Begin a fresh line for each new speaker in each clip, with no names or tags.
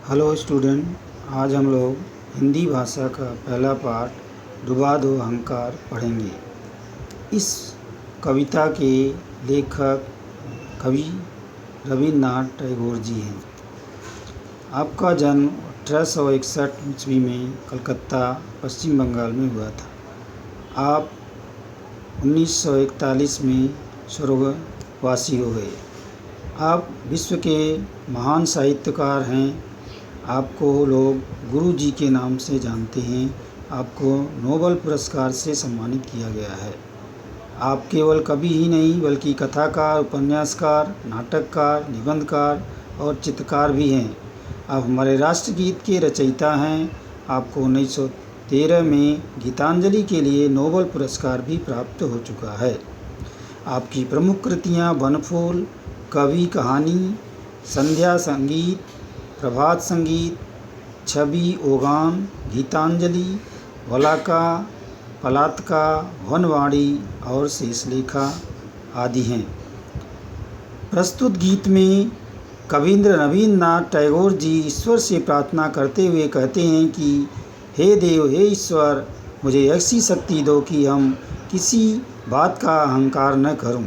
Hello student, आज हम लोग हिंदी भाषा का पहला पाठ डुबा दो अहंकार पढ़ेंगे। इस कविता के लेखक कवि रविन्द्रनाथ टैगोर जी हैं। आपका जन्म 1861 ईस्वी में कलकत्ता, पश्चिम बंगाल में हुआ था। आप 1941 में स्वर्गवासी हो गए। आप विश्व के महान साहित्यकार हैं। आपको लोग गुरु जी के नाम से जानते हैं। आपको नोबेल पुरस्कार से सम्मानित किया गया है। आप केवल कवि ही नहीं बल्कि कथाकार, उपन्यासकार, नाटककार, निबंधकार और चित्रकार भी हैं। आप हमारे राष्ट्रगीत के रचयिता हैं। आपको 1913 में गीतांजलि के लिए नोबेल पुरस्कार भी प्राप्त हो चुका है। आपकी प्रमुख कृतियाँ बनफूल, कवि कहानी, संध्या संगीत, प्रभात संगीत, छवि ओगान, गीतांजलि, वलाका, पलातका, वनवाणी और शेषलेखा आदि हैं। प्रस्तुत गीत में कविंद्र रविन्द्रनाथ टैगोर जी ईश्वर से प्रार्थना करते हुए कहते हैं कि हे देव, हे ईश्वर, मुझे ऐसी शक्ति दो कि हम किसी बात का अहंकार न करूं।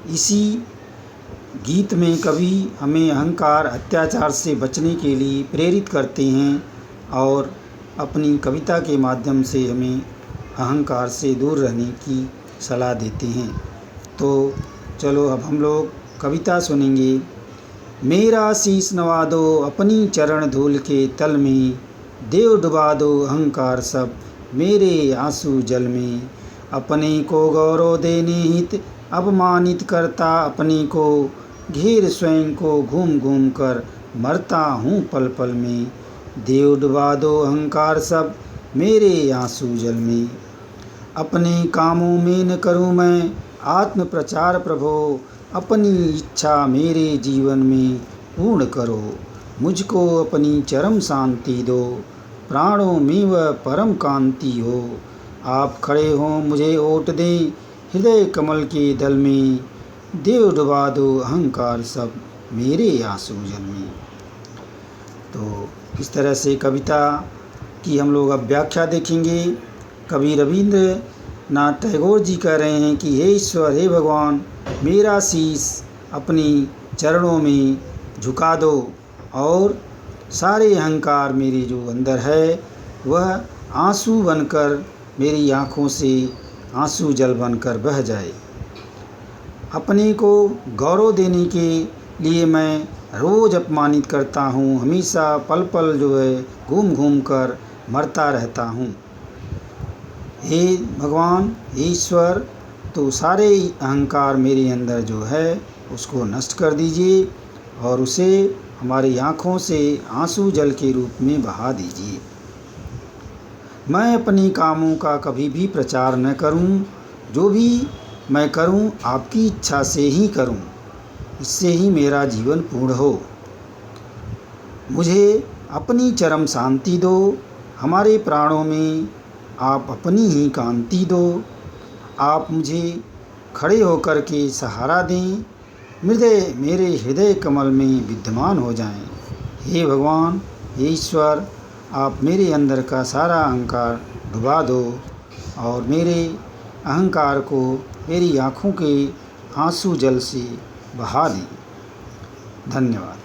इसी गीत में कवि हमें अहंकार, अत्याचार से बचने के लिए प्रेरित करते हैं और अपनी कविता के माध्यम से हमें अहंकार से दूर रहने की सलाह देते हैं। तो चलो अब हम लोग कविता सुनेंगे। मेरा शीश नवा दो अपनी चरण धूल के तल में, देव डुबा दो अहंकार सब मेरे आंसू जल में। अपने को गौरव देने हित अपमानित करता अपने को, घेर स्वयं को घूम घूम कर मरता हूँ पल पल में। देव डुबा दो अहंकार सब मेरे आंसू जल में। अपने कामों में न करूँ मैं आत्म प्रचार प्रभो, अपनी इच्छा मेरे जीवन में पूर्ण करो। मुझको अपनी चरम शांति दो, प्राणों में वह परम कांति हो। आप खड़े हों मुझे ओट दें हृदय कमल के दल में, देव डुबा दो अहंकार सब मेरे आंसू जल में। तो इस तरह से कविता की हम लोग अब व्याख्या देखेंगे। कवि रविन्द्रनाथ टैगोर जी कह रहे हैं कि हे ईश्वर, हे भगवान, मेरा शीश अपनी चरणों में झुका दो और सारे अहंकार मेरे जो अंदर है वह आंसू बनकर मेरी आँखों से आंसू जल बनकर बह जाए। अपने को गौरव देने के लिए मैं रोज़ अपमानित करता हूँ, हमेशा पल पल जो है घूम घूम कर मरता रहता हूँ। हे भगवान, हे ईश्वर, तो सारे अहंकार मेरे अंदर जो है उसको नष्ट कर दीजिए और उसे हमारी आँखों से आंसू जल के रूप में बहा दीजिए। मैं अपने कामों का कभी भी प्रचार न करूं, जो भी मैं करूं आपकी इच्छा से ही करूं, इससे ही मेरा जीवन पूर्ण हो। मुझे अपनी चरम शांति दो, हमारे प्राणों में आप अपनी ही कांति दो। आप मुझे खड़े होकर के सहारा दें, मेरे हृदय कमल में विद्यमान हो जाएं। हे भगवान, हे ईश्वर, आप मेरे अंदर का सारा अहंकार डुबा दो और मेरे अहंकार को मेरी आँखों के आंसू जल से बहा दें। धन्यवाद।